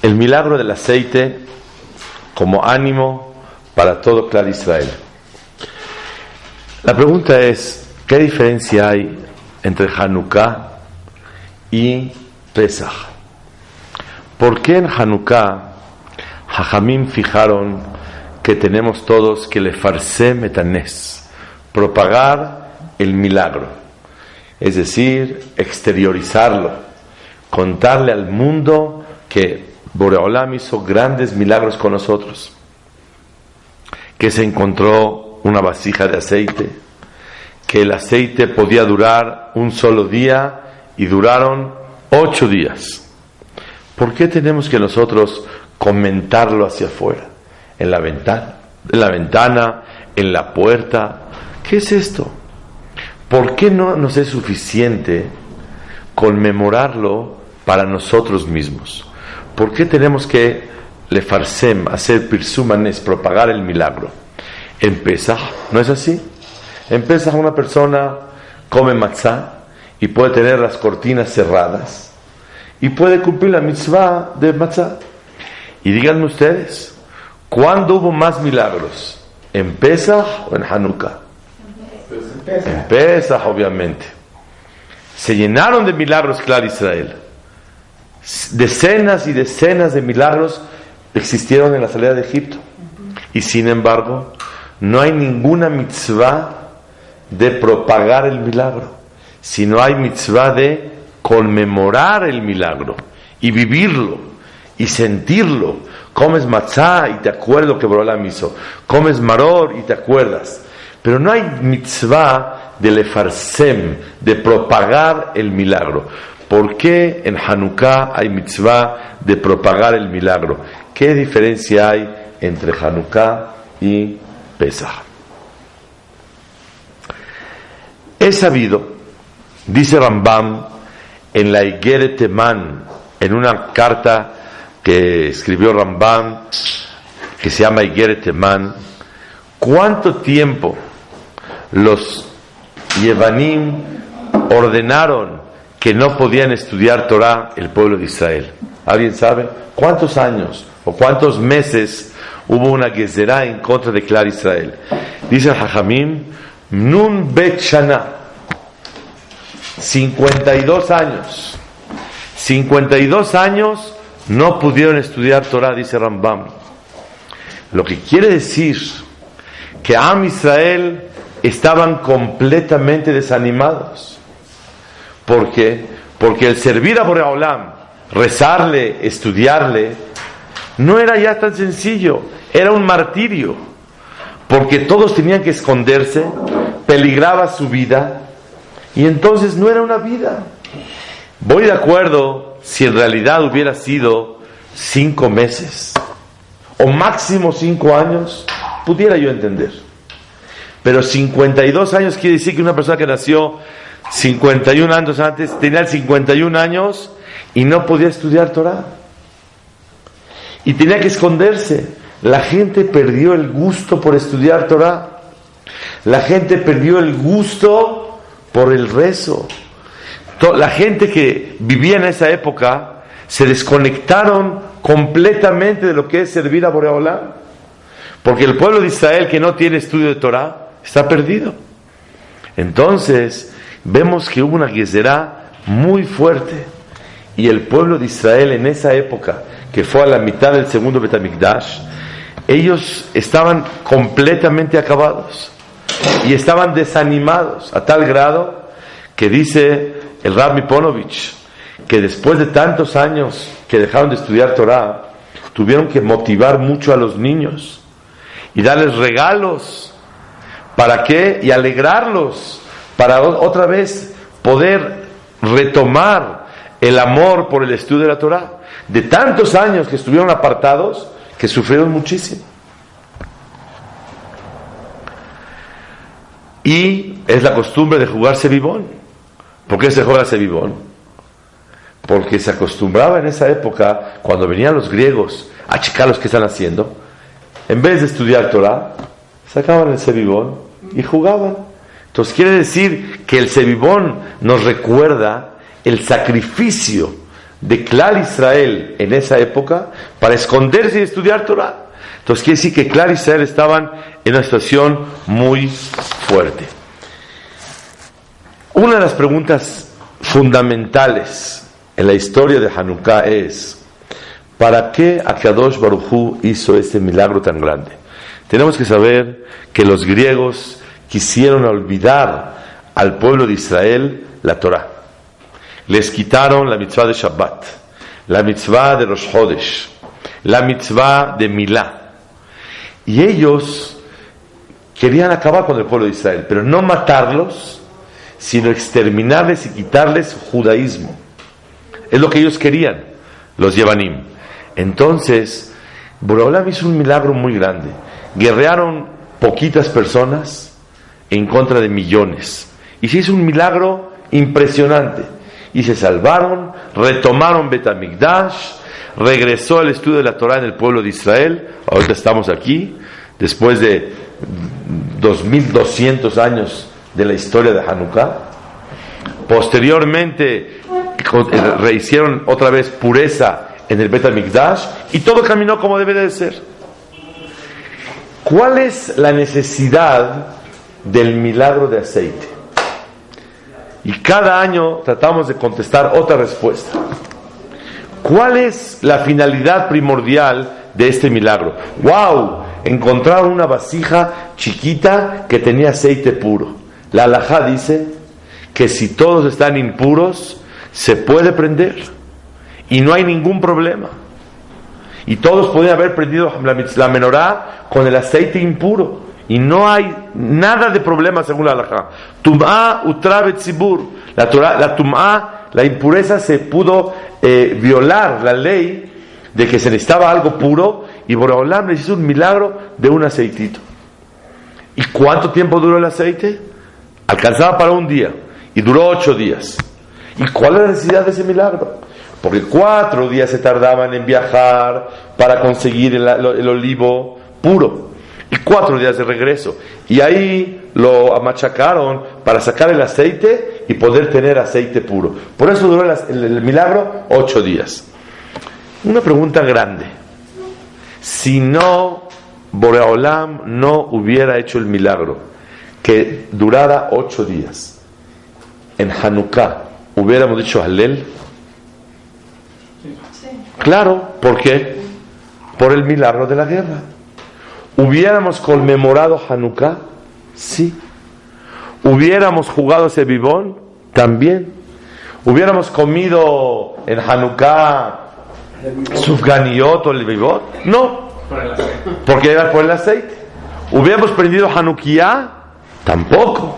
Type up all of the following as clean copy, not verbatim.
El milagro del aceite como ánimo para todo Clar Israel. La pregunta es, ¿qué diferencia hay entre Hanukkah y Pesach? ¿Por qué en Hanukkah Jajamim fijaron que tenemos todos que lefarsem et hanes, propagar el milagro? Es decir, exteriorizarlo, contarle al mundo que Boreolam hizo grandes milagros con nosotros, que se encontró una vasija de aceite, que el aceite podía durar un solo día y duraron 8 días. ¿Por qué tenemos que nosotros comentarlo hacia afuera? En la ventana, en la puerta. ¿Qué es esto? ¿Por qué no nos es suficiente conmemorarlo para nosotros mismos? ¿Por qué tenemos que lefarsem, hacer pirsumanes, propagar el milagro? En Pesach, ¿no es así? En Pesach una persona come matzá y puede tener las cortinas cerradas y puede cumplir la mitzvah de matzá. Y díganme ustedes, ¿cuándo hubo más milagros? ¿En Pesach o en Hanukkah? En Pesach, obviamente. Se llenaron de milagros, Clar Israel. Decenas y decenas de milagros existieron en la salida de Egipto. Y sin embargo, no hay ninguna mitzvah de propagar el milagro, sino hay mitzvah de conmemorar el milagro y vivirlo y sentirlo. Comes matzá y te acuerdas lo que Boreolam hizo. Comes maror y te acuerdas. Pero no hay mitzvah de lefarsem, de propagar el milagro. ¿Por qué en Hanukkah hay mitzvah de propagar el milagro? ¿Qué diferencia hay entre Hanukkah y Pesach? Es sabido, dice Rambam en la Igeret Teman, en una carta que escribió Rambam, que se llama Igeret Teman, cuánto tiempo los Yevanim ordenaron que no podían estudiar Torah el pueblo de Israel. ¿Alguien sabe cuántos años o cuántos meses hubo una gezerá en contra de Clar Israel? Dice el Jajamim, Nun Bet Shana, 52 años. 52 años no pudieron estudiar Torah, dice Rambam. Lo que quiere decir que Am Israel estaban completamente desanimados. ¿Por qué? Porque el servir a Boreolam, rezarle, estudiarle, no era ya tan sencillo, era un martirio, porque todos tenían que esconderse, peligraba su vida, y entonces no era una vida. Voy de acuerdo si en realidad hubiera sido 5 meses, o máximo 5 años, pudiera yo entender. Pero 52 años quiere decir que una persona que nació 51 años antes, tenía 51 años y no podía estudiar Torah. Y tenía que esconderse. La gente perdió el gusto por estudiar Torah. La gente perdió el gusto por el rezo. La gente que vivía en esa época se desconectaron completamente de lo que es servir a Boreolam. Porque el pueblo de Israel que no tiene estudio de Torah está perdido. Entonces vemos que hubo una gezerá muy fuerte y el pueblo de Israel en esa época, que fue a la mitad del segundo Betamikdash, ellos estaban completamente acabados y estaban desanimados a tal grado que dice el Rabbi Ponovich que después de tantos años que dejaron de estudiar Torah, tuvieron que motivar mucho a los niños y darles regalos. ¿Para qué? Y alegrarlos, para otra vez poder retomar el amor por el estudio de la Torah. De tantos años que estuvieron apartados, que sufrieron muchísimo. Y es la costumbre de jugar sebibón. ¿Por qué se juega sebibón? Porque se acostumbraba en esa época, cuando venían los griegos a checar los que están haciendo, en vez de estudiar Torah, sacaban el sebibón y jugaban. Entonces quiere decir que el sebibón nos recuerda el sacrificio de Klal Israel en esa época para esconderse y estudiar Torah. Entonces quiere decir que Klal Israel estaban en una situación muy fuerte. Una de las preguntas fundamentales en la historia de Hanukkah es: ¿para qué Akadosh Baruj Hu hizo este milagro tan grande? Tenemos que saber que los griegos quisieron olvidar al pueblo de Israel la Torah. Les quitaron la mitzvah de Shabbat, la mitzvah de Rosh Chodesh, la mitzvah de Milá. Y ellos querían acabar con el pueblo de Israel, pero no matarlos, sino exterminarles y quitarles su judaísmo. Es lo que ellos querían, los Yevanim. Entonces, Boreolam hizo un milagro muy grande. Guerrearon poquitas personas en contra de millones. Y se hizo un milagro impresionante. Y se salvaron, retomaron Bet HaMikdash, regresó el estudio de la Torah en el pueblo de Israel. Ahorita estamos aquí, después de 2200 años de la historia de Hanukkah. Posteriormente rehicieron otra vez pureza en el Bet HaMikdash y todo caminó como debe de ser. ¿Cuál es la necesidad del milagro de aceite? Y cada año tratamos de contestar otra respuesta. ¿Cuál es la finalidad primordial de este milagro? ¡Wow! Encontraron una vasija chiquita que tenía aceite puro. La halajá dice que si todos están impuros, se puede prender y no hay ningún problema. Y todos podían haber prendido la menorá con el aceite impuro y no hay nada de problema según la halajá. Tum'a utra betzibur. La tum'a, la impureza, se pudo violar la ley de que se necesitaba algo puro, y Boreolam les hizo un milagro de un aceitito. ¿Y cuánto tiempo duró el aceite? Alcanzaba para un día y duró 8 días. ¿Y cuál es la necesidad de ese milagro? Porque 4 días se tardaban en viajar para conseguir el olivo puro, y 4 días de regreso, y ahí lo machacaron para sacar el aceite y poder tener aceite puro. Por eso duró el milagro 8 días. Una pregunta grande: si no, Boreolam no hubiera hecho el milagro que durara 8 días, en Hanukkah hubiéramos dicho Halel. Claro, ¿por qué? Por el milagro de la guerra. ¿Hubiéramos conmemorado Hanukkah? Sí. ¿Hubiéramos jugado Sebibón? También. ¿Hubiéramos comido en Hanukkah Sufganiyot o Levivot? No, porque era por el aceite. ¿Hubiéramos prendido Hanukkah? Tampoco.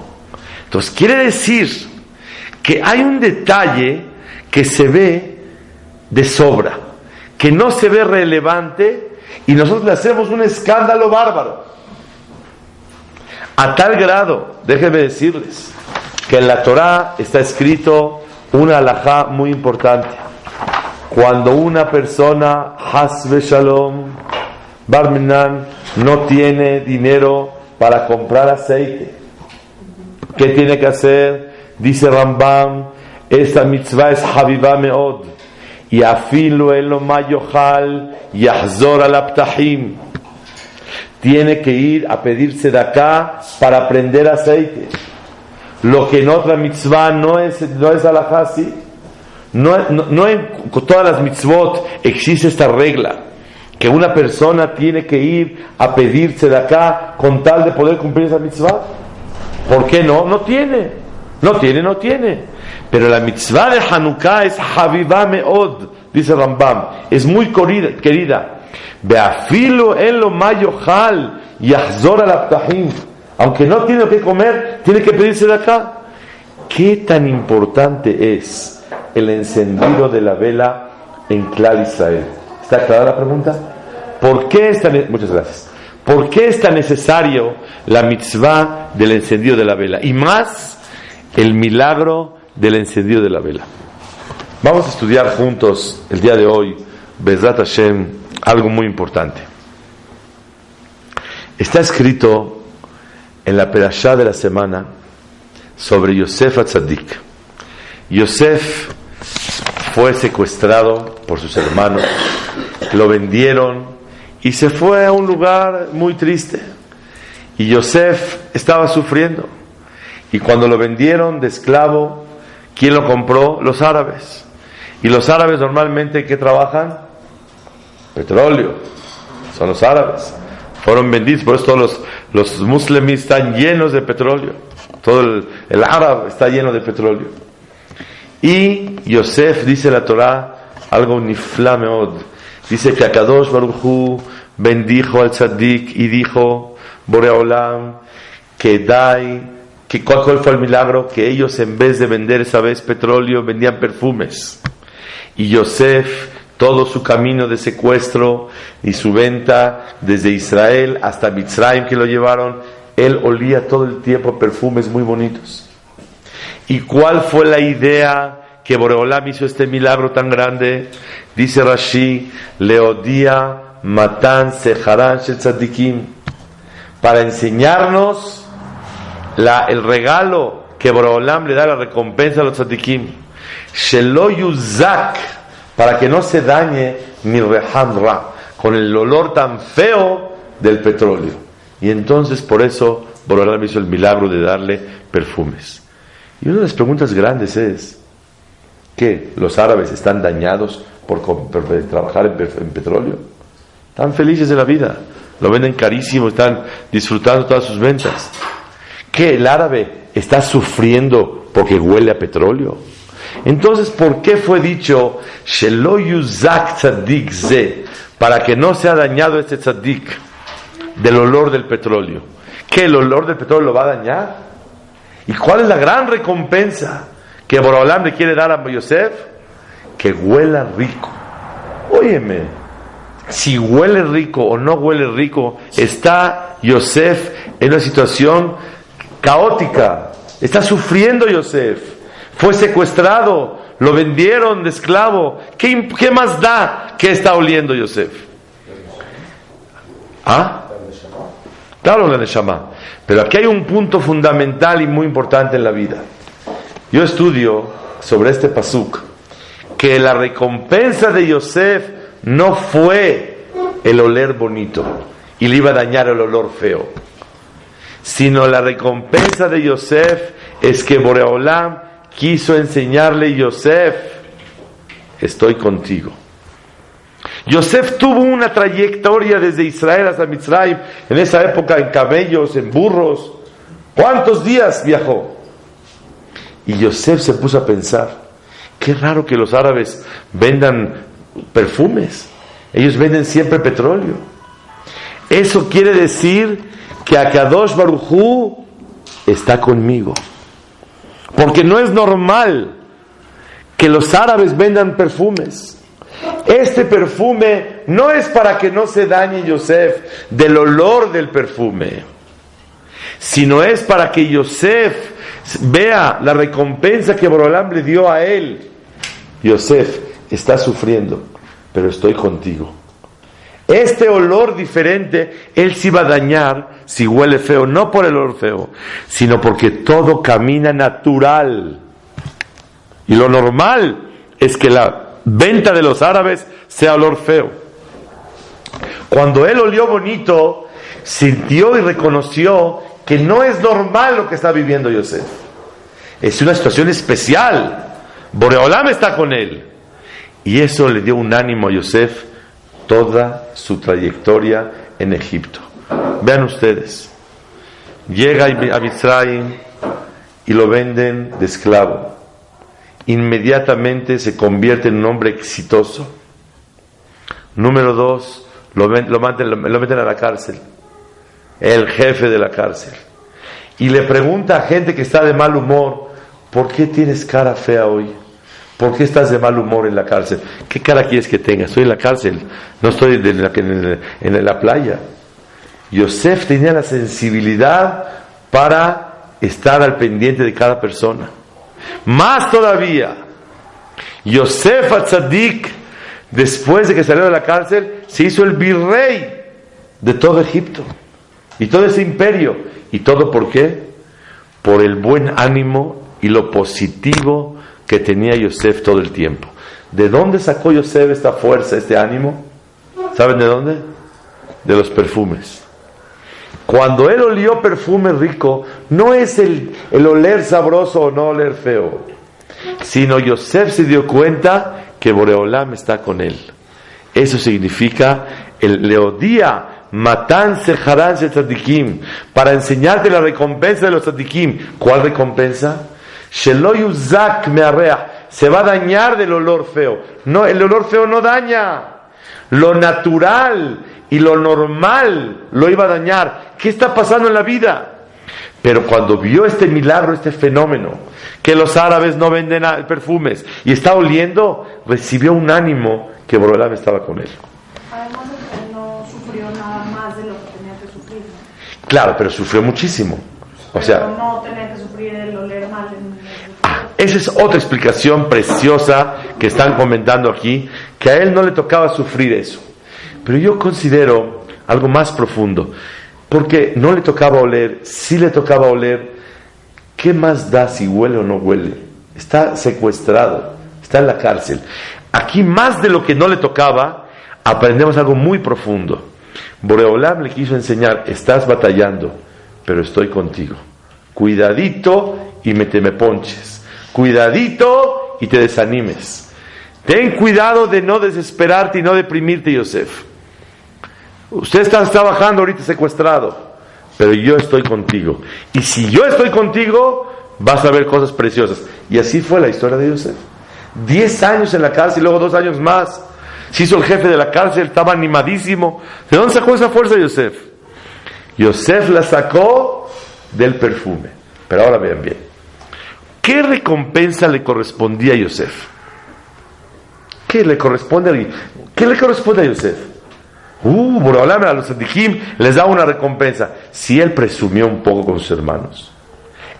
Entonces quiere decir que hay un detalle que se ve de sobra, que no se ve relevante, y nosotros le hacemos un escándalo bárbaro. A tal grado, déjenme decirles, que en la Torah está escrito una halajá muy importante. Cuando una persona, Hasbe Shalom, Barminan, no tiene dinero para comprar aceite, ¿qué tiene que hacer? Dice Rambam, esta mitzvah es Habibá Meod, y afilu elo mayohal yahzor al aptahim. Tiene que ir a pedirse de acá para prender aceite. Lo que en otra mitzvah no es halajá, ¿sí? No en todas las mitzvot existe esta regla, que una persona tiene que ir a pedirse de acá con tal de poder cumplir esa mitzvah. ¿Por qué no? No tiene. Pero la mitzvah de Hanukkah es Habibá Meod, dice Rambam, es muy querida. Beafilo en lo mayohal yahzor al aptahim. Aunque no tiene que comer, tiene que pedirse de acá. ¿Qué tan importante es el encendido de la vela en Klal Israel? ¿Está clara la pregunta? Muchas gracias. ¿Por qué es tan necesario la mitzvah del encendido de la vela? Y más el milagro del encendido de la vela. Vamos a estudiar juntos el día de hoy, Bezrat Hashem, algo muy importante. Está escrito en la perashá de la semana sobre Yosef HaTzadik. Yosef fue secuestrado por sus hermanos, lo vendieron y se fue a un lugar muy triste. Y Yosef estaba sufriendo. Y cuando lo vendieron de esclavo, ¿quién lo compró? Los árabes. Y los árabes normalmente, ¿qué trabajan? Petróleo. Son los árabes. Fueron vendidos, por eso todos los musulmanes están llenos de petróleo. Todo el árabe está lleno de petróleo. Y Yosef, dice la Torah, algo nifla meod. Dice que Akadosh Baruj Hu bendijo al Tzadik y dijo, Boreolam, ¿cuál fue el milagro? Que ellos, en vez de vender esa vez petróleo, vendían perfumes. Y Yosef, todo su camino de secuestro y su venta desde Israel hasta Mitzrayim, que lo llevaron, él olía todo el tiempo perfumes muy bonitos. ¿Y cuál fue la idea que Boreolam hizo este milagro tan grande? Dice Rashi, Leodía Matan Seharan Shel Tzadikim, para enseñarnos el regalo que Boreolam le da, la recompensa a los tzadikim, Shelo Yuzak, para que no se dañe mi Rehan Ra, con el olor tan feo del petróleo. Y entonces por eso Boreolam hizo el milagro de darle perfumes. Y una de las preguntas grandes es, ¿qué? ¿Los árabes están dañados por trabajar en petróleo? Están felices de la vida, lo venden carísimo, están disfrutando todas sus ventas. ¿Qué? ¿El árabe está sufriendo porque huele a petróleo? Entonces, ¿por qué fue dicho Shelo Yuzak Tzadik Ze? Para que no sea dañado este tzadik del olor del petróleo. ¿Qué? ¿El olor del petróleo lo va a dañar? ¿Y cuál es la gran recompensa que Boreolam le quiere dar a Yosef? Que huela rico. Óyeme, si huele rico o no huele rico, está Yosef en una situación caótica. Está sufriendo Yosef. Fue secuestrado, lo vendieron de esclavo. ¿Qué más da que está oliendo Yosef? ¿Ah? Claro, la Neshama. Pero aquí hay un punto fundamental y muy importante en la vida. Yo estudio sobre este pasuk que la recompensa de Yosef no fue el oler bonito y le iba a dañar el olor feo, sino la recompensa de Yosef es que Boreolam quiso enseñarle: Yosef, estoy contigo. Yosef tuvo una trayectoria desde Israel hasta Mitzrayim, en esa época en camellos, en burros. ¿Cuántos días viajó? Y Yosef se puso a pensar: qué raro que los árabes vendan perfumes, ellos venden siempre petróleo. Eso quiere decir que Akadosh Baruj Hu está conmigo, porque no es normal que los árabes vendan perfumes. Este perfume no es para que no se dañe Yosef del olor del perfume, sino es para que Yosef vea la recompensa que Boreolam le dio a él. Yosef, está sufriendo, pero estoy contigo. Este olor diferente, él se iba a dañar si huele feo, no por el olor feo, sino porque todo camina natural. Y lo normal es que la venta de los árabes sea olor feo. Cuando él olió bonito, sintió y reconoció que no es normal lo que está viviendo Yosef. Es una situación especial. Boreolam está con él. Y eso le dio un ánimo a Yosef toda su trayectoria en Egipto. Vean ustedes, llega a Mitzrayim y lo venden de esclavo. Inmediatamente se convierte en un hombre exitoso. Número 2, lo meten a la cárcel, el jefe de la cárcel, y le pregunta a gente que está de mal humor: ¿por qué tienes cara fea hoy? ¿Por qué estás de mal humor en la cárcel? ¿Qué cara quieres que tenga? Estoy en la cárcel, no estoy en la playa. Yosef tenía la sensibilidad para estar al pendiente de cada persona. Más todavía, Yosef Atzadik, después de que salió de la cárcel, se hizo el virrey de todo Egipto y todo ese imperio. ¿Y todo por qué? Por el buen ánimo y lo positivo que tenía Yosef todo el tiempo. ¿De dónde sacó Yosef esta fuerza, este ánimo? ¿Saben de dónde? De los perfumes. Cuando él olió perfume rico, no es el oler sabroso o no oler feo, sino Yosef se dio cuenta que Boreolam está con él. Eso significa el leodía matan sejarán tzadikim, para enseñarte la recompensa de los tzadikim. ¿Cuál recompensa? Shelo yuzak me'areach, se va a dañar del olor feo. No, el olor feo no daña. Lo natural y lo normal lo iba a dañar. ¿Qué está pasando en la vida? Pero cuando vio este milagro, este fenómeno, que los árabes no venden perfumes y está oliendo, recibió un ánimo que Boreolam estaba con él. Además, él no sufrió nada más de lo que tenía que sufrir, ¿no? Claro, pero sufrió muchísimo. O sea, pero no tenía que sufrir el oler mal. Esa es otra explicación preciosa que están comentando aquí, que a él no le tocaba sufrir eso. Pero yo considero algo más profundo, porque no le tocaba oler, sí le tocaba oler. ¿Qué más da si huele o no huele? Está secuestrado, está en la cárcel. Aquí, más de lo que no le tocaba, aprendemos algo muy profundo. Boreolam le quiso enseñar: estás batallando, pero estoy contigo. Cuidadito y te me ponches. Cuidadito y te desanimes. Ten cuidado de no desesperarte y no deprimirte, Yosef. Usted está trabajando ahorita secuestrado, pero yo estoy contigo. Y si yo estoy contigo, vas a ver cosas preciosas. Y así fue la historia de Yosef. 10 años en la cárcel y luego 2 años más. Se hizo el jefe de la cárcel, estaba animadísimo. ¿De dónde sacó esa fuerza Yosef? Yosef la sacó del perfume. Pero ahora vean bien. ¿Qué recompensa le correspondía a Yosef? ¿Qué le corresponde a alguien? ¿Qué le corresponde a Yosef? Boreolam a los tzadikim les da una recompensa. Si él presumió un poco con sus hermanos,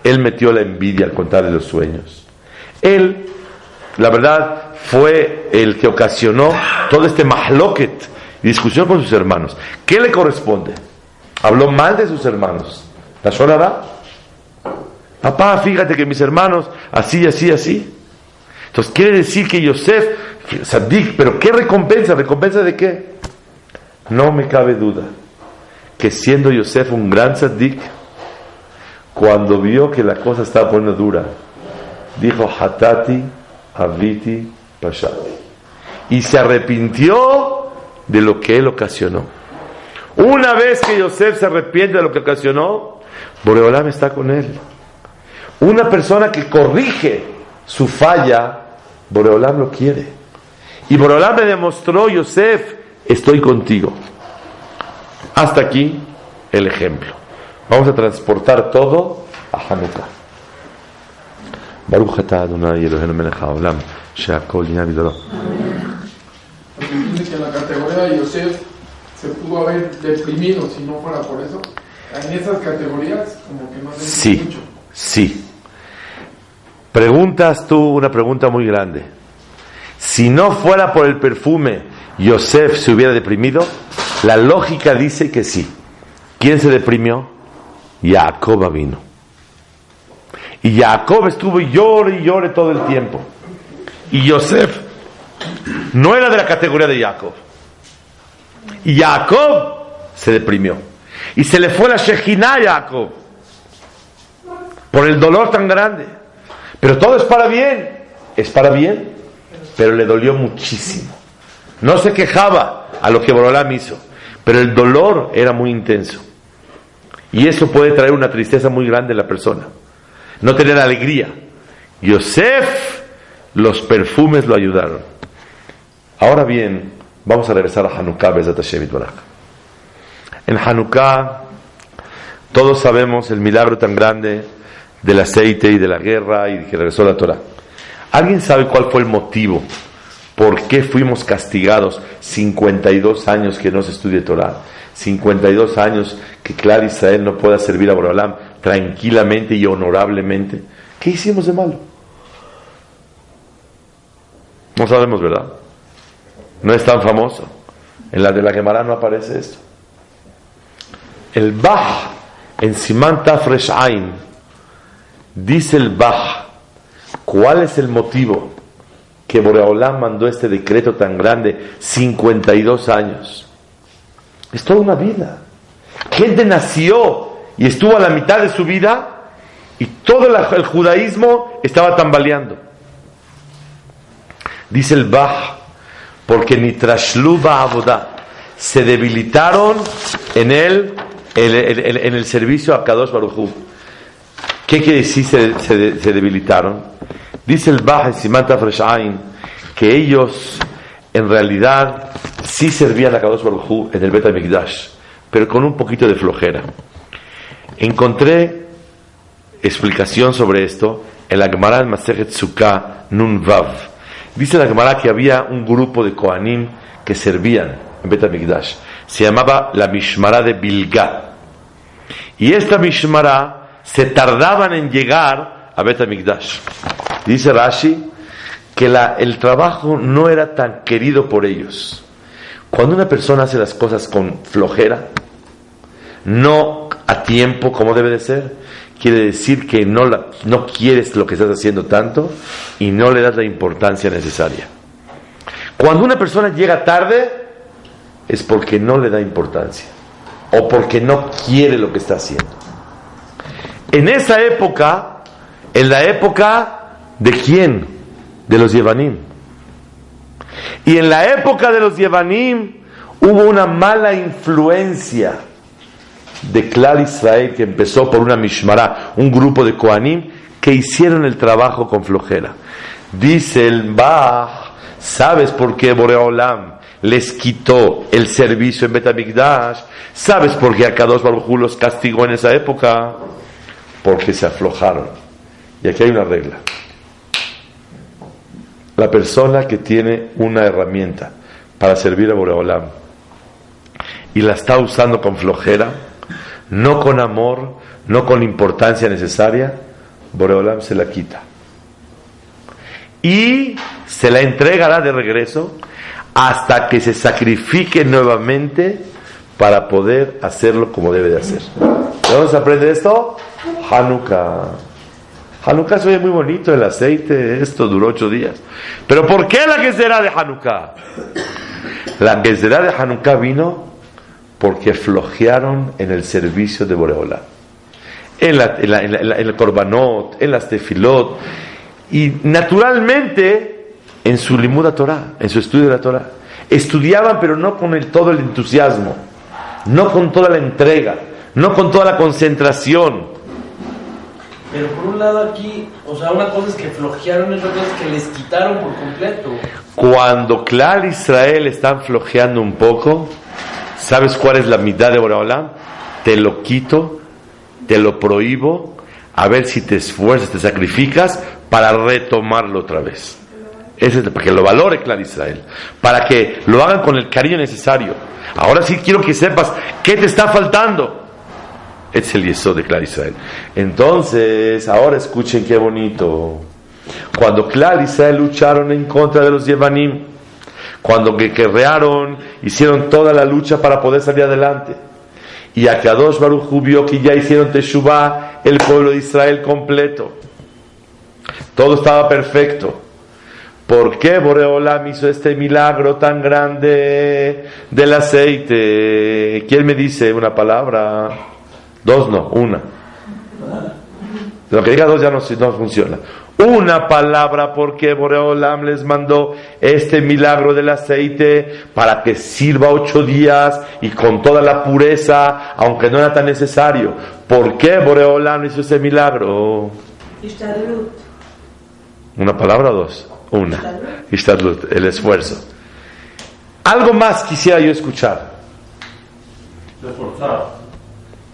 él metió la envidia al contarle los sueños, él, la verdad, fue el que ocasionó todo este mahloket, discusión con sus hermanos. ¿Qué le corresponde? Habló mal de sus hermanos. ¿La Shonara? Papá, fíjate que mis hermanos, así, así, así. Entonces quiere decir que Yosef, Sadik, pero ¿qué recompensa? ¿Recompensa de qué? No me cabe duda que siendo Yosef un gran Sadik, cuando vio que la cosa estaba poniendo dura, dijo: Hatati, Aviti, Pashati. Y se arrepintió de lo que él ocasionó. Una vez que Yosef se arrepiente de lo que ocasionó, Boreolam está con él. Una persona que corrige su falla, Boreolam lo quiere. Y Boreolam le demostró: Yosef, estoy contigo. Hasta aquí el ejemplo. Vamos a transportar todo a Hanukkah. Baruch atah Adonai Eloheinu melech haolam, she'akol nהיה bidoro. Dice que en la categoría de Yosef se pudo haber deprimido si no fuera por eso. En esas categorías como que no se Sí, mucho. sí. Preguntas tú una pregunta muy grande. Si no fuera por el perfume, ¿Yosef se hubiera deprimido? La lógica dice que sí. ¿Quién se deprimió? Jacob vino. Y Jacob estuvo y llore todo el tiempo. Y Yosef no era de la categoría de Jacob. Y Jacob se deprimió. Y se le fue la Shejina a Jacob por el dolor tan grande. Pero todo es para bien. Es para bien. Pero le dolió muchísimo. No se quejaba a lo que Boreolam hizo, pero el dolor era muy intenso. Y eso puede traer una tristeza muy grande en la persona. No tener alegría. Yosef, los perfumes lo ayudaron. Ahora bien, vamos a regresar a Hanukkah, Be'ezrat Hashem Yitbaraj. En Hanukkah, todos sabemos el milagro tan grande del aceite y de la guerra y que regresó la Torah. ¿Alguien sabe cuál fue el motivo? ¿Por qué fuimos castigados 52 años que no se estudie Torah? 52 años que Clar Israel no pueda servir a Boreolam tranquilamente y honorablemente. ¿Qué hicimos de malo? No sabemos, ¿verdad? No es tan famoso. En la de la Gemara no aparece esto. El Baj, en Siman Tafresh Ain, dice el Baj, ¿cuál es el motivo que Boreolam mandó este decreto tan grande, 52 años. Es toda una vida. Gente nació y estuvo a la mitad de su vida y todo el judaísmo estaba tambaleando. Dice el Baj, porque Nitrashlu ba'avodah, se debilitaron en el servicio a Kadosh Baruj Hu. ¿Qué quiere decir se debilitaron? Dice el Baj en Siman Taf Resh Ayin que ellos en realidad sí servían a Kadosh Baruj Hu en el Bet HaMikdash, pero con un poquito de flojera. Encontré explicación sobre esto en la Gemara del Masejet Sukkah Nun Vav. Dice la Gemara que había un grupo de Kohanim que servían en Bet HaMikdash. Se llamaba la Mishmara de Bilga. Y esta Mishmara se tardaban en llegar a Bet HaMikdash. Dice Rashi que el trabajo no era tan querido por ellos. Cuando una persona hace las cosas con flojera, no a tiempo como debe de ser, quiere decir que no quieres lo que estás haciendo tanto y no le das la importancia necesaria. Cuando una persona llega tarde es porque no le da importancia o porque no quiere lo que está haciendo. En esa época, en la época ¿de quién? De los Yevanim. Y en la época de los Yevanim hubo una mala influencia de Klal Israel que empezó por una Mishmara, un grupo de Kohanim que hicieron el trabajo con flojera. Dice el Bach, ¿sabes por qué Boreolam les quitó el servicio en Bet HaMikdash? ¿Sabes por qué Akadosh Baruj Hu los castigó en esa época? Porque se aflojaron. Y aquí hay una regla. La persona que tiene una herramienta para servir a Boreolam y la está usando con flojera, no con amor, no con importancia necesaria, Boreolam se la quita y se la entregará de regreso hasta que se sacrifique nuevamente para poder hacerlo como debe de hacer. ¿De dónde se aprende esto? Hanukkah. Hanukkah se oye muy bonito, el aceite, esto duró 8 días. ¿Pero por qué la Gezerá de Hanukkah? La Gezerá de Hanukkah vino porque flojearon en el servicio de Boreolam, en el Korbanot, en las Tefilot, y naturalmente en su Limud Torah, en su estudio de la Torah. Estudiaban, pero no con todo el entusiasmo, no con toda la entrega, no con toda la concentración. Pero por un lado aquí, o sea, una cosa es que flojearon y otra cosa es que les quitaron por completo. Cuando Klal Israel están flojeando un poco, ¿sabes cuál es la mitad de Boreolam? Te lo quito, te lo prohíbo, a ver si te esfuerzas, te sacrificas para retomarlo otra vez. Ese es para que lo valore Klal Israel, para que lo hagan con el cariño necesario. Ahora sí quiero que sepas qué te está faltando. Es el yesod de Klal Israel. Entonces, ahora escuchen qué bonito. Cuando Klal Israel lucharon en contra de los Yevanim, cuando guerrearon, hicieron toda la lucha para poder salir adelante, y Akadosh Baruj Hu vio que ya hicieron Teshuvah el pueblo de Israel completo, todo estaba perfecto. ¿Por qué Boreolam hizo este milagro tan grande del aceite? ¿Quién me dice una palabra? 2 no, una. Lo que diga 2 ya no funciona. Una palabra, porque Boreolam les mandó este milagro del aceite para que sirva 8 días y con toda la pureza, aunque no era tan necesario. ¿Por qué Boreolam hizo ese milagro? Ishtadlut. ¿Una palabra o 2? Una. Ishtadlut, el esfuerzo. Algo más quisiera yo escuchar. Reforzar.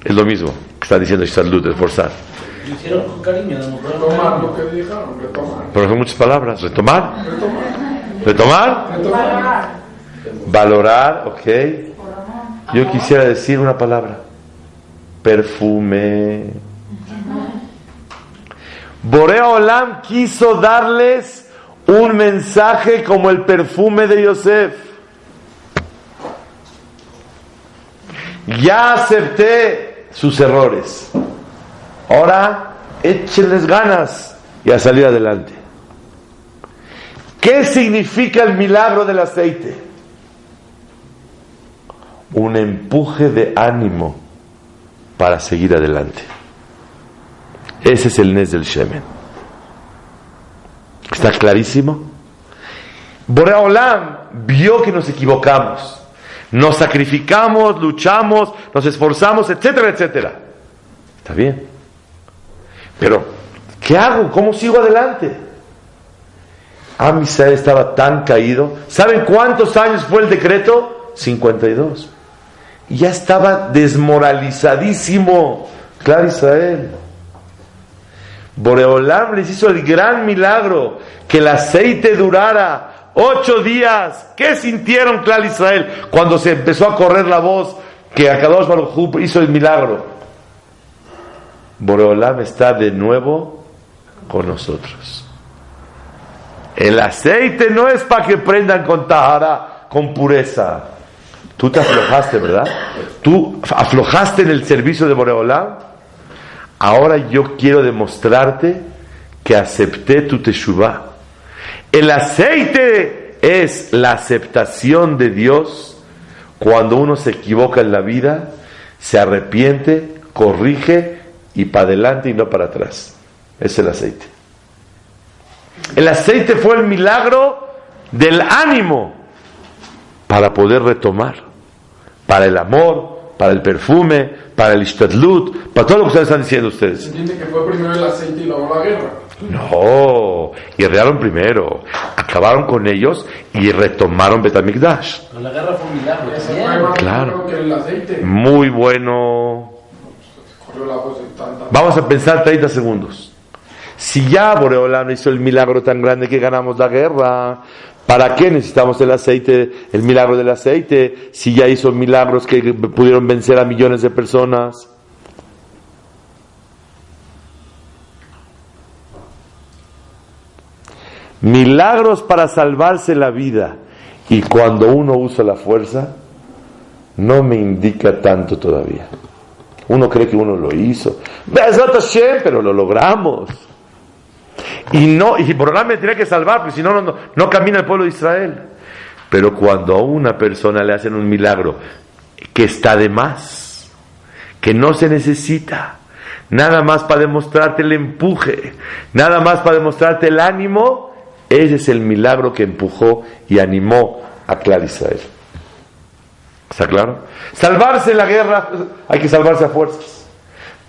Es lo mismo que está diciendo Ishtadlut, esforzar. Lo hicieron con cariño, Retomar lo que dijeron, retomar. Pero son muchas palabras. ¿Retomar? ¿Retomar? Retomar. Valorar, ok. Yo quisiera decir una palabra. Perfume. Borea Olam quiso darles un mensaje como el perfume de Yosef. Ya acepté sus errores. Ahora échenles ganas y a salir adelante. ¿Qué significa el milagro del aceite? Un empuje de ánimo para seguir adelante. Ese es el Nes del Shemen. ¿Está clarísimo? Borei Olam vio que nos equivocamos, nos sacrificamos, luchamos, nos esforzamos, etcétera, etcétera. Está bien, pero ¿qué hago? ¿Cómo sigo adelante? Am Israel estaba tan caído. ¿Saben cuántos años fue el decreto? 52. Y ya estaba desmoralizadísimo Clar Israel. Borei Olam les hizo el gran milagro que el aceite durara 8 días. ¿Qué sintieron Clar Israel cuando se empezó a correr la voz que Akadosh Baruj Hu hizo el milagro? Borei Olam está de nuevo con nosotros. El aceite no es para que prendan con tahara, con pureza. Tú te aflojaste, ¿verdad? Tú aflojaste en el servicio de Borei Olam. Ahora yo quiero demostrarte que acepté tu teshuvah. El aceite es la aceptación de Dios cuando uno se equivoca en la vida, se arrepiente, corrige y para adelante y no para atrás. Es el aceite. El aceite fue el milagro del ánimo para poder retomar, para el amor, para el perfume, para el ishtadlut, para todo lo que ustedes están diciendo ustedes. Se entiende que fue primero el aceite y luego la guerra. No, guerrearon primero, acabaron con ellos y retomaron Bet HaMikdash. Pero la guerra fue un milagro. Ese también. fue más Claro. primero que el aceite. Muy bueno. Corrió la voz de tanta. Vamos a pensar 30 segundos. Si ya Borei Olam hizo el milagro tan grande que ganamos la guerra, ¿para qué necesitamos el aceite, el milagro del aceite, si ya hizo milagros que pudieron vencer a millones de personas? Milagros para salvarse la vida, y cuando uno usa la fuerza, no me indica tanto todavía. Uno cree que uno lo hizo, pero lo logramos. Y por ahora me tenía que salvar, porque si no, no camina el pueblo de Israel. Pero cuando a una persona le hacen un milagro que está de más, que no se necesita, nada más para demostrarte el empuje, nada más para demostrarte el ánimo, ese es el milagro que empujó y animó a Clar Israel. ¿Está claro? Salvarse en la guerra, hay que salvarse a fuerzas.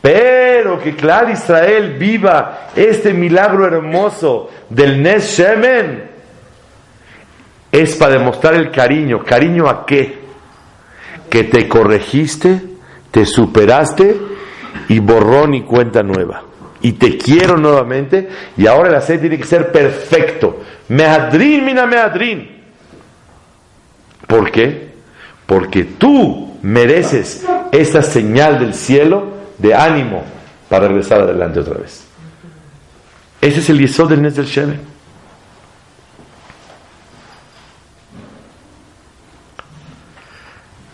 Pero que Clar Israel viva este milagro hermoso del Nes Shemen es para demostrar el cariño. ¿Cariño a qué? Que te corregiste, te superaste y borrón y cuenta nueva. Y te quiero nuevamente y ahora el aceite tiene que ser perfecto. Mehadrin mina mehadrin. ¿Por qué? Porque tú mereces esta señal del cielo de ánimo para regresar adelante otra vez. Ese es el yesod del Nes del Shemen.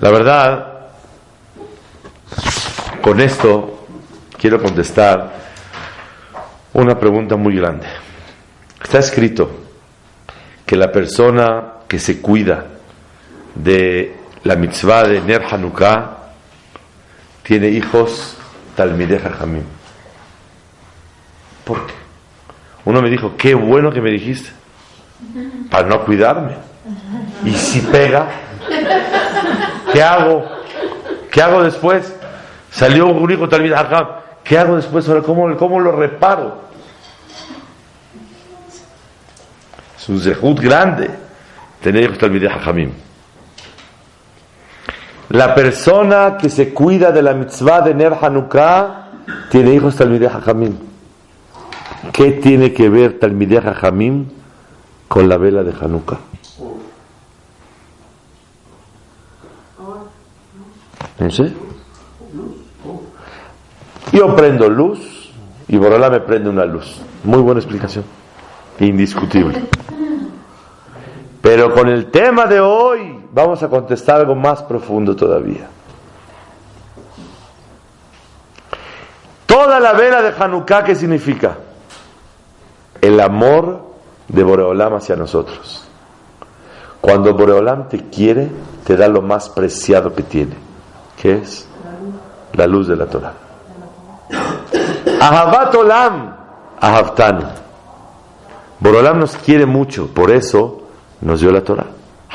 La verdad, con esto quiero contestar una pregunta muy grande. Está escrito que la persona que se cuida de la mitzvah de Ner Hanukkah tiene hijos Talmidei Jajamim. ¿Por qué? Uno me dijo, qué bueno que me dijiste, para no cuidarme. Y si pega, ¿qué hago? ¿Qué hago después? Salió un hijo Talmidei Jajam, ¿qué hago después? Ahora, ¿cómo lo reparo? Es un zehut grande tener hijos Talmidei Jajamim. La persona que se cuida de la mitzvah de Ner Hanukkah tiene hijos Talmidei Jajamim. ¿Qué tiene que ver Talmidei Jajamim con la vela de Hanukkah? No sé. Yo prendo luz y Borei Olam me prende una luz. Muy buena explicación. Indiscutible. Pero con el tema de hoy vamos a contestar algo más profundo todavía. Toda la vela de Hanukkah, ¿qué significa? El amor de Boreolam hacia nosotros. Cuando Boreolam te quiere, te da lo más preciado que tiene, que es la luz de la Torah. Ahavat Olam, Ahavtanu. Boreolam nos quiere mucho, por eso nos dio la Torah.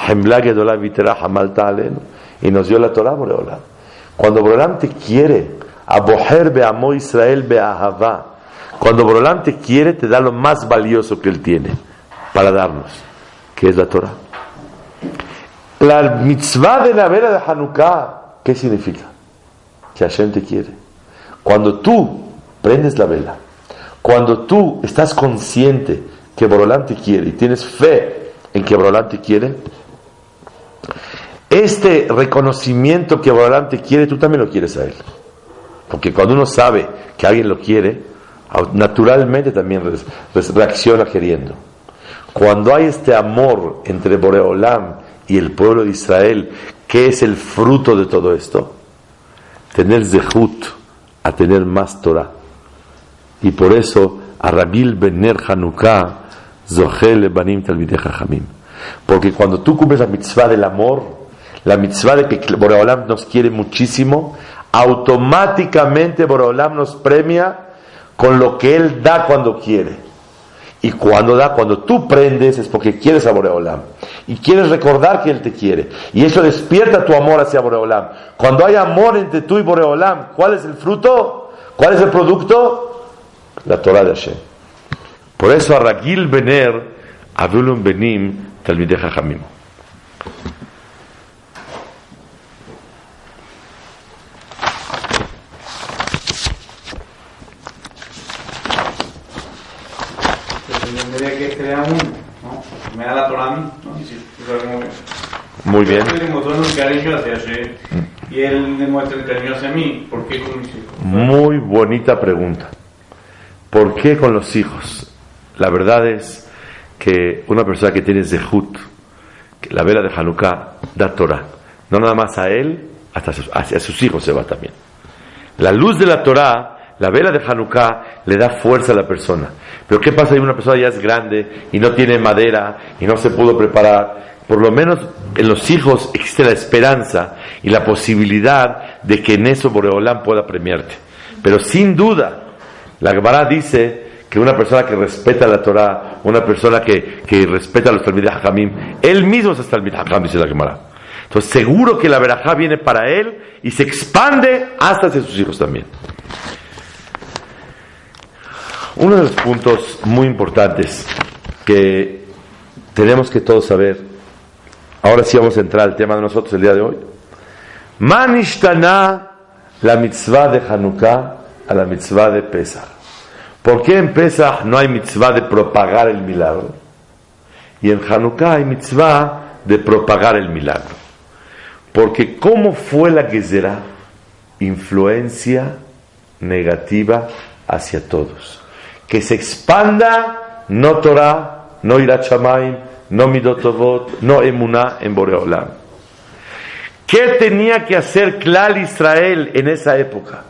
Hemla Gedolah Viterah Hamalta Alenu. Y nos dio la Torah, Boreolam. Cuando Boreolam te quiere, Aboher Be'amo Israel Be'ahavá. Cuando Boreolam te quiere, te da lo más valioso que Él tiene para darnos, que es la Torah. La mitzvah de la vela de Hanukkah, ¿qué significa? Que Hashem te quiere. Cuando tú prendes la vela, cuando tú estás consciente que Boreolam te quiere y tienes fe en que Boreolam te quiere, este reconocimiento que Boreolam te quiere, tú también lo quieres a Él. Porque cuando uno sabe que alguien lo quiere, naturalmente también reacciona queriendo. Cuando hay este amor entre Boreolam y el pueblo de Israel, ¿qué es el fruto de todo esto? Tener zehut, a tener más Torah. Y por eso, a Rabil Bener Hanukkah, Zohel Banim Talmidei Chachamim. Porque cuando tú cumples la mitzvah del amor, la mitzvah de que Boreolam nos quiere muchísimo, automáticamente Boreolam nos premia con lo que Él da cuando quiere. Y cuando tú prendes es porque quieres a Boreolam y quieres recordar que Él te quiere, y eso despierta tu amor hacia Boreolam. Cuando hay amor entre tú y Boreolam, ¿cuál es el fruto? ¿Cuál es el producto? La Torah de Hashem. Por eso a Ragil Bener Avulum Benim Talmidei Chachamim. Que crea uno, ¿no? Me da la Torah a mí, ¿no? Muy bien. Él demostró un cariño hacia Hashem y él demuestra el cariño hacia mí. ¿Por qué con mis hijos? Muy bonita pregunta. ¿Por qué con los hijos? La verdad es que una persona que tiene zehut, que la vela de Hanukkah da Torah, no nada más a él, hasta hacia sus hijos se va también. La luz de la Torah, la vela de Hanukkah, le da fuerza a la persona. Pero ¿qué pasa si una persona ya es grande y no tiene madera y no se pudo preparar? Por lo menos en los hijos existe la esperanza y la posibilidad de que en eso Boreolam pueda premiarte. Pero sin duda, la Gemara dice que una persona que respeta la Torah, una persona que respeta a los Talmidei Chachamim, él mismo es Talmidei Chacham, dice la Gemara. Entonces seguro que la verajá viene para él y se expande hasta hacia sus hijos también. Uno de los puntos muy importantes que tenemos que todos saber, ahora sí vamos a entrar al tema de nosotros el día de hoy. Man ishtana la mitzvah de Hanukkah a la mitzvah de Pesach. ¿Por qué en Pesach no hay mitzvah de propagar el milagro? Y en Hanukkah hay mitzvah de propagar el milagro. Porque ¿cómo fue la Gezerá? Influencia negativa hacia todos. Que se expanda no Torah, no Yirat Shamayim, no Midot Tovot, no Emuná en Boreolam. ¿Qué tenía que hacer Klal Israel en esa época?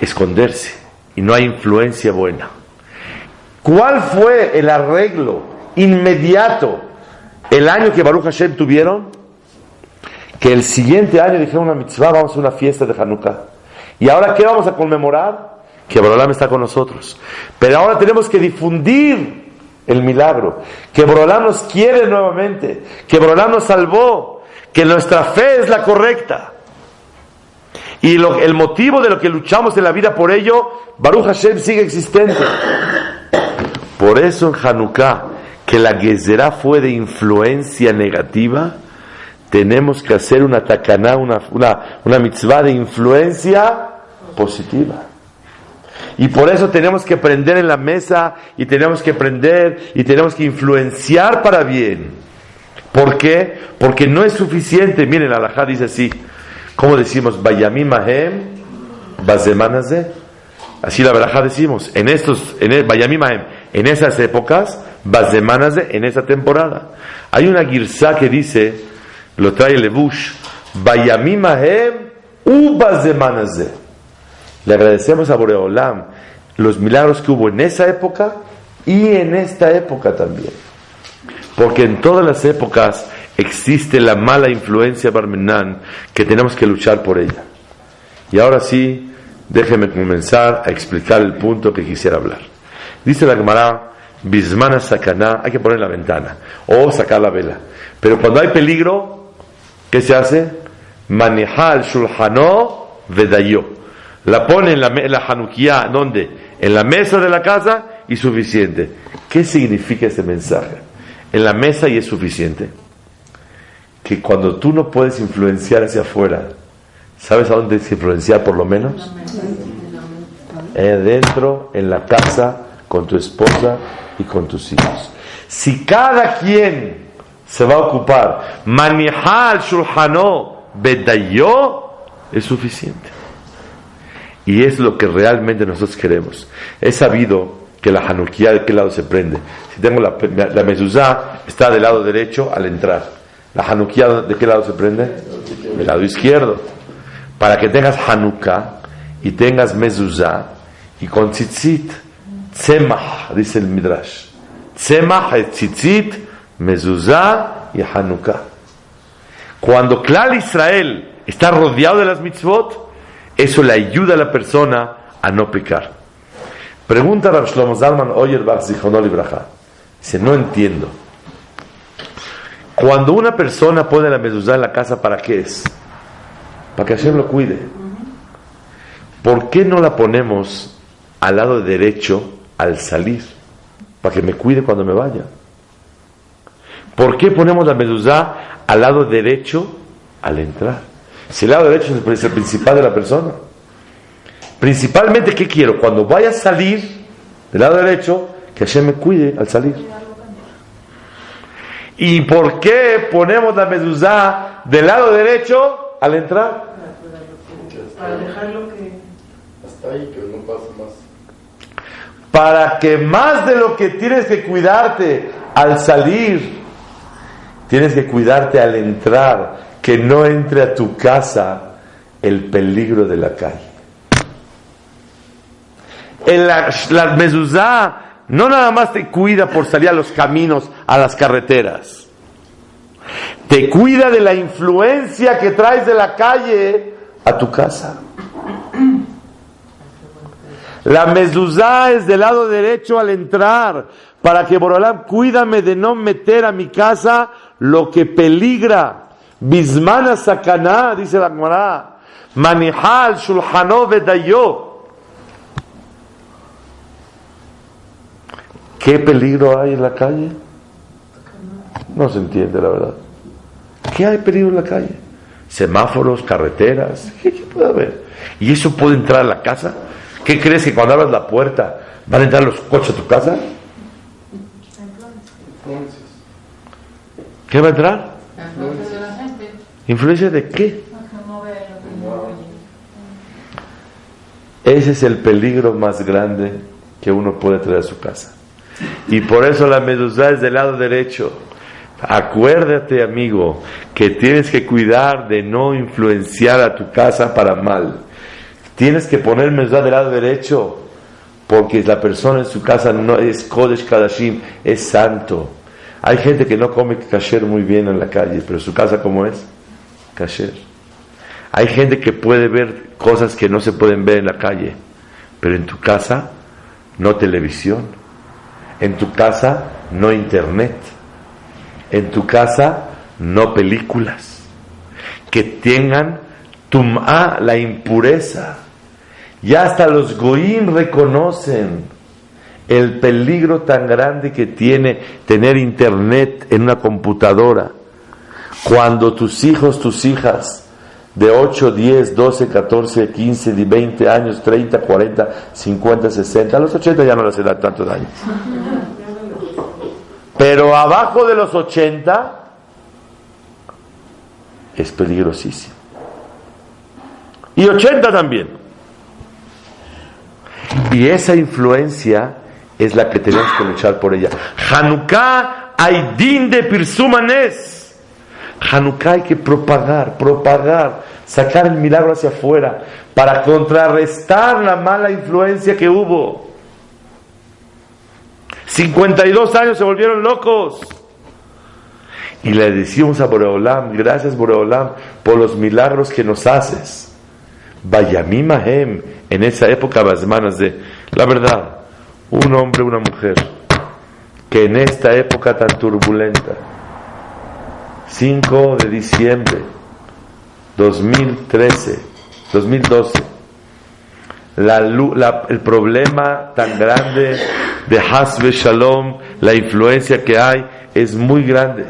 Esconderse. Y no hay influencia buena. ¿Cuál fue el arreglo inmediato el año que Baruch Hashem tuvieron? Que el siguiente año dijeron una mitzvah, vamos a una fiesta de Hanukkah. ¿Y ahora qué vamos a conmemorar? Que Boreolam está con nosotros. Pero ahora tenemos que difundir el milagro. Que Boreolam nos quiere nuevamente. Que Boreolam nos salvó. Que nuestra fe es la correcta. Y el motivo de lo que luchamos en la vida por ello, Baruch Hashem sigue existente. Por eso en Hanukkah, que la Gezerá fue de influencia negativa, tenemos que hacer una takaná, una mitzvah de influencia positiva. Y por eso tenemos que prender en la mesa, y tenemos que prender, y tenemos que influenciar para bien. ¿Por qué? Porque no es suficiente. Miren, la halajá dice así, ¿cómo decimos? Bayamim ahem, bazemanazeh. Así la halajá decimos, Bayamim ahem, en esas épocas, bazemanazeh, en esa temporada. Hay una girsá que dice, lo trae Levush, Bayamim ahem, bazemanazeh. Le agradecemos a Boreolam los milagros que hubo en esa época y en esta época también. Porque en todas las épocas existe la mala influencia Barmenán que tenemos que luchar por ella. Y ahora sí, déjenme comenzar a explicar el punto que quisiera hablar. Dice la Gemara, Bismana Sakaná, hay que poner la ventana o sacar la vela. Pero cuando hay peligro, ¿qué se hace? Manejal Shulhanó Vedayó. La pone en la Hanukkah, ¿dónde? En la mesa de la casa y suficiente. ¿Qué significa este mensaje? En la mesa y es suficiente. Que cuando tú no puedes influenciar hacia afuera, ¿sabes a dónde es influenciar por lo menos? Dentro, en la casa, con tu esposa y con tus hijos. Si cada quien se va a ocupar, manejal shulhanó bedayó, es suficiente. Y es lo que realmente nosotros queremos. He sabido que la Hanukkah, ¿de qué lado se prende? Si tengo la mezuzá, está del lado derecho al entrar. La Hanukkah, ¿de qué lado se prende? Del lado izquierdo. Para que tengas Hanukkah y tengas mezuzá y con tzitzit, tzemach, dice el Midrash. Tzemach es tzitzit, mezuzá y Hanukkah. Cuando Klal Israel está rodeado de las mitzvot, eso le ayuda a la persona a no pecar. Pregunta a Rav Shlomo Zalman Auerbach Zichrono Libraja. Dice, no entiendo. Cuando una persona pone la mezuzá en la casa, ¿para qué es? Para que Hashem lo cuide. ¿Por qué no la ponemos al lado derecho al salir? Para que me cuide cuando me vaya. ¿Por qué ponemos la mezuzá al lado derecho al entrar? Si el lado derecho es el principal de la persona. Principalmente, ¿qué quiero? Cuando vaya a salir del lado derecho, que Hashem me cuide al salir. ¿Y por qué ponemos la mezuzá del lado derecho al entrar? Para dejarlo que... Hasta ahí, que no pase más. Para que más de lo que tienes que cuidarte al salir, tienes que cuidarte al entrar, que no entre a tu casa el peligro de la calle. La mezuzá no nada más te cuida por salir a los caminos, a las carreteras. Te cuida de la influencia que traes de la calle a tu casa. La mezuzá es del lado derecho al entrar, para que Borolam cuídame de no meter a mi casa lo que peligra. Bismana Sakaná, dice la Gemara, manejal shulhanó vedayó. ¿Qué peligro hay en la calle? No se entiende, la verdad. ¿Qué hay peligro en la calle? Semáforos, carreteras, ¿qué puede haber? ¿Y eso puede entrar a la casa? ¿Qué crees, que cuando abras la puerta van a entrar los coches a tu casa? ¿Qué va a entrar? ¿Influencia de qué? Ese es el peligro más grande que uno puede traer a su casa. Y por eso la mezuzá es del lado derecho. Acuérdate, amigo, que tienes que cuidar de no influenciar a tu casa para mal. Tienes que poner mezuzá del lado derecho, porque la persona en su casa no es Kodesh Kadashim, es santo. Hay gente que no come kasher muy bien en la calle, pero su casa, ¿cómo es? Kasher. Hay gente que puede ver cosas que no se pueden ver en la calle, pero en tu casa no televisión, en tu casa no internet, en tu casa no películas que tengan tum'a, la impureza. Ya hasta los goyim reconocen el peligro tan grande que tiene tener internet en una computadora. Cuando tus hijos, tus hijas de 8, 10, 12, 14, 15, 20 años, 30, 40, 50, 60, a los 80 ya no les da tanto daño. Pero abajo de los 80 es peligrosísimo. Y 80 también. Y esa influencia es la que tenemos que luchar por ella. Hanukkah hay din de Pirsumanes. Hanukkah hay que propagar, sacar el milagro hacia afuera para contrarrestar la mala influencia que hubo. 52 años se volvieron locos. Y le decimos a Boreolam, gracias Boreolam por los milagros que nos haces. Vayamim Ahem, en esa época, Basmanas de, la verdad, un hombre, una mujer, que en esta época tan turbulenta, 5 de diciembre 2012, el problema tan grande de Hasbe Shalom, la influencia que hay, es muy grande.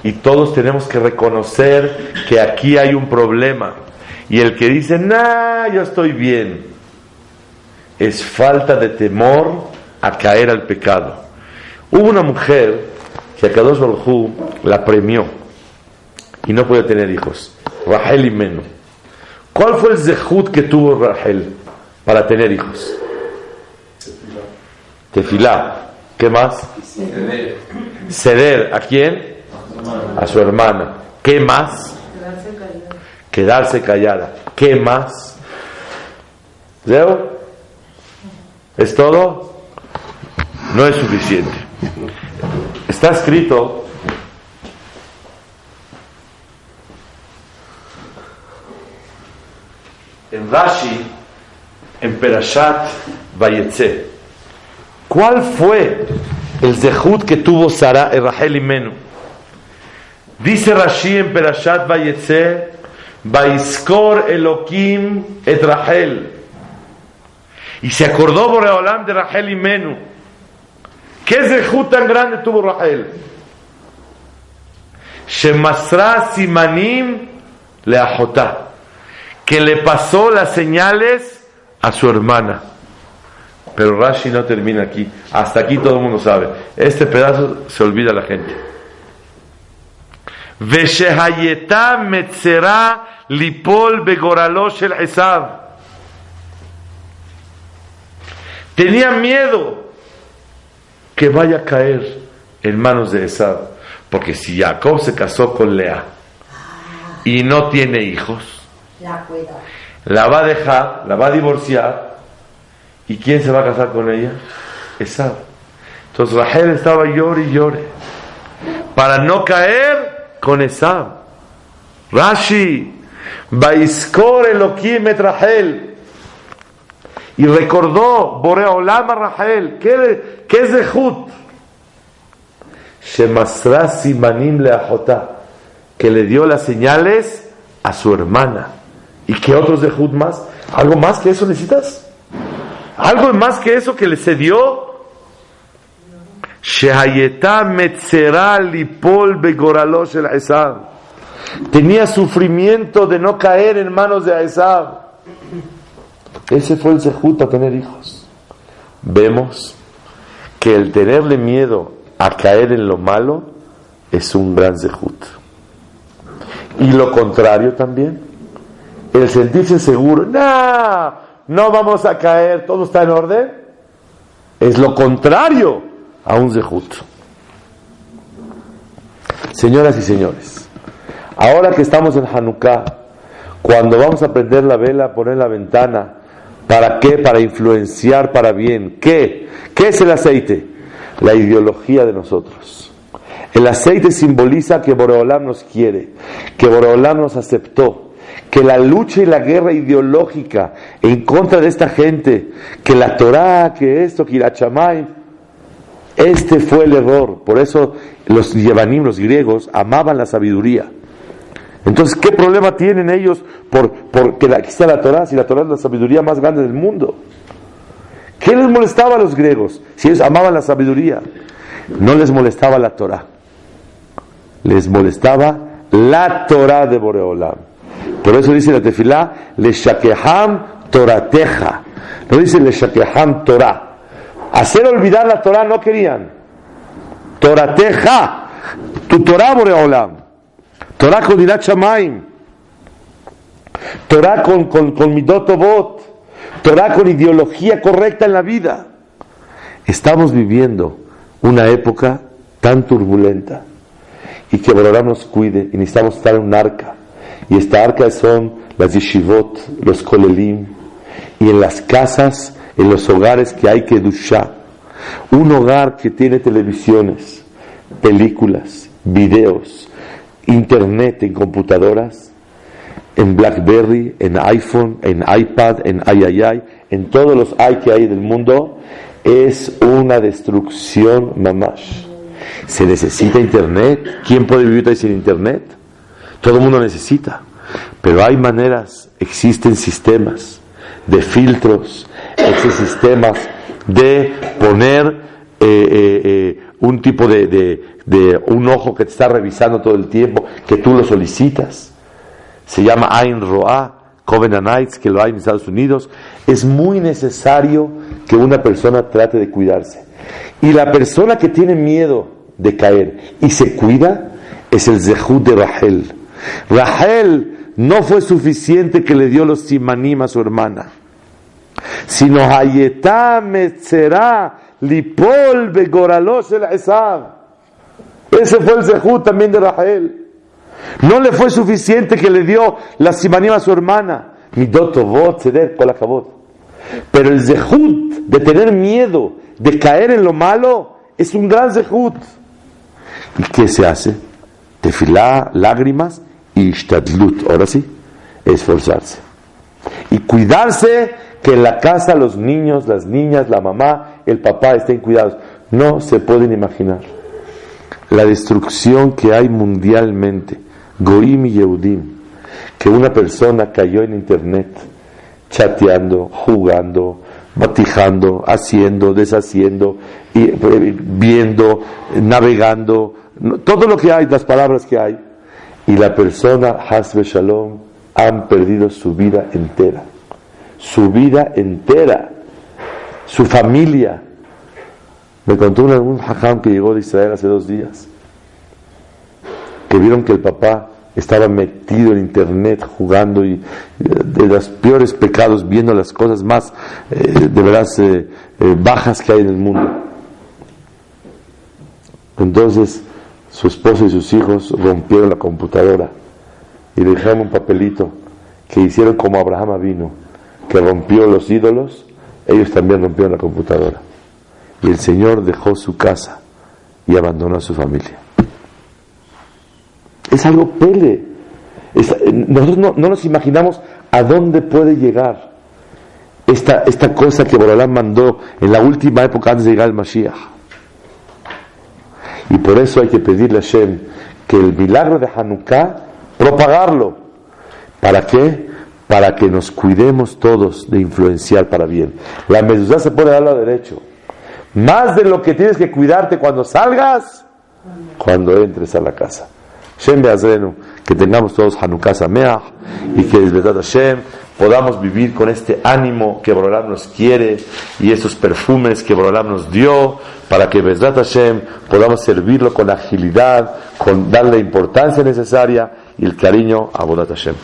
Y todos tenemos que reconocer que aquí hay un problema. Y el que dice, yo estoy bien, es falta de temor a caer al pecado. Hubo una mujer que Akadosh Baruj Hu la premió y no podía tener hijos, Rachel Imenu. ¿Cuál fue el zehut que tuvo Rachel para tener hijos? Tefilá. ¿Qué más? Ceder. ¿A quién? A su hermana. ¿Qué más? Quedarse callada. ¿Qué más? ¿Zeo? ¿Es todo? No es suficiente. Está escrito en Rashi, en Perashat Vayetze. ¿Cuál fue el zehut que tuvo Rachel Imenu? Dice Rashi en Perashat Vayetze, Vaiskor Elokim et Rachel. Y se acordó Boreolam de Rachel Imenu. ¿Qué zehut tan grande tuvo Rachel? Shemasra simanim leahotá, que le pasó las señales a su hermana. Pero Rashi no termina aquí. Hasta aquí todo el mundo sabe. Este pedazo se olvida la gente. Veshehayeta metzera lipol begoralo shel Esav. Tenía miedo que vaya a caer en manos de Esav, porque si Jacob se casó con Lea y no tiene hijos, la va a dejar, la va a divorciar, ¿y quién se va a casar con ella? Esav. Entonces Rachel estaba llore y llore para no caer con Esav. Rashi, Vaiskor Elokim et Rachel. Y recordó Boreolam a Rachel. ¿Qué es zehut? Shemasra simanim leahotá, que le dio las señales a su hermana. ¿Y qué otro zehut más? ¿Algo más que eso necesitas? ¿Algo más que eso que le cedió? Shehayeta metzera lipol begoralo shel Esav. Tenía sufrimiento de no caer en manos de Esav. Ese fue el zehut a tener hijos. Vemos que el tenerle miedo a caer en lo malo es un gran zehut. Y lo contrario también, el sentirse seguro, no vamos a caer, todo está en orden, es lo contrario a un zehut. Señoras y señores, ahora que estamos en Hanukkah, cuando vamos a prender la vela, poner la ventana, ¿para qué? Para influenciar para bien. ¿Qué? ¿Qué es el aceite? La ideología de nosotros. El aceite simboliza que Boreolam nos quiere, que Boreolam nos aceptó, que la lucha y la guerra ideológica en contra de esta gente, que la Torah, que esto, que Yirat Shamayim, este fue el error. Por eso los Yevanim, los griegos, amaban la sabiduría. Entonces, ¿qué problema tienen ellos porque aquí está la Torah, si la Torah es la sabiduría más grande del mundo? ¿Qué les molestaba a los griegos? Si ellos amaban la sabiduría, no les molestaba la Torah, les molestaba la Torah de Boreolam. Por eso dice la tefilá, le shakeham torateja, no dice le shakeham Torah. Hacer olvidar la Torah no querían. Torateja, tu Torah Boreolam. Torah con Yirat Shamayim, Torah con Midot Tovot, Torah con ideología correcta en la vida. Estamos viviendo una época tan turbulenta y que Boreolam nos cuide, y necesitamos estar en un arca, y esta arca son las yeshivot, los kolelim, y en las casas, en los hogares que hay kedushá, Un hogar que tiene televisiones, películas, videos, internet en computadoras, en BlackBerry, en iPhone, en iPad, en en todos los que hay del mundo, es una destrucción mamash. Se necesita internet. ¿Quién puede vivir ahí sin internet? Todo el mundo necesita. Pero hay maneras, existen sistemas de filtros, existen sistemas de poner un tipo de un ojo que te está revisando todo el tiempo, que tú lo solicitas. Se llama Ain Roa, Covenant Nights, que lo hay en Estados Unidos. Es muy necesario que una persona trate de cuidarse. Y la persona que tiene miedo de caer y se cuida es el Zehut de Rahel. Rahel no fue suficiente que le dio los simanim a su hermana, sino Hayetá Metzerá Lipol Begoralosh el Esav. Ese fue el Zehut también de Rahel. No le fue suficiente que le dio la simanim a su hermana, Midot Tovot Seder Kol HaKavod. Pero el Zehut de tener miedo de caer en lo malo es un gran Zehut. ¿Y qué se hace? Tefilá, lágrimas y Ishtadlut. Ahora sí, esforzarse y cuidarse, que en la casa los niños, las niñas, la mamá, el papá estén cuidados. No se pueden imaginar la destrucción que hay mundialmente, Goim y Yehudim, que una persona cayó en internet chateando, jugando, batijando, haciendo, deshaciendo, y viendo, navegando, todo lo que hay, las palabras que hay, y la persona, Hasbe Shalom, han perdido su vida entera, su familia. Me contó un hajam que llegó de Israel hace 2 días, que vieron que el papá estaba metido en internet jugando y de los peores pecados, viendo las cosas más de verdad bajas que hay en el mundo. Entonces su esposa y sus hijos rompieron la computadora y le dejaron un papelito que hicieron como Abraham vino, que rompió los ídolos. Ellos también rompieron la computadora, y el Señor dejó su casa y abandonó a su familia. Es algo pele. Nosotros no nos imaginamos a dónde puede llegar esta cosa que Borolam mandó en la última época antes de llegar al Mashiach. Y por eso hay que pedirle a Hashem que el milagro de Hanukkah, propagarlo. ¿Para qué? Para que nos cuidemos todos de influenciar para bien. La mezuzá se puede dar a derecho. Más de lo que tienes que cuidarte cuando salgas, cuando entres a la casa. Hashem Be'azrenu, que tengamos todos Hanukkah Sameach, y que Bezrat Hashem podamos vivir con este ánimo que Borolam nos quiere y estos perfumes que Borolam nos dio, para que Bezrat Hashem podamos servirlo con agilidad, con darle la importancia necesaria y el cariño a Avodat Hashem.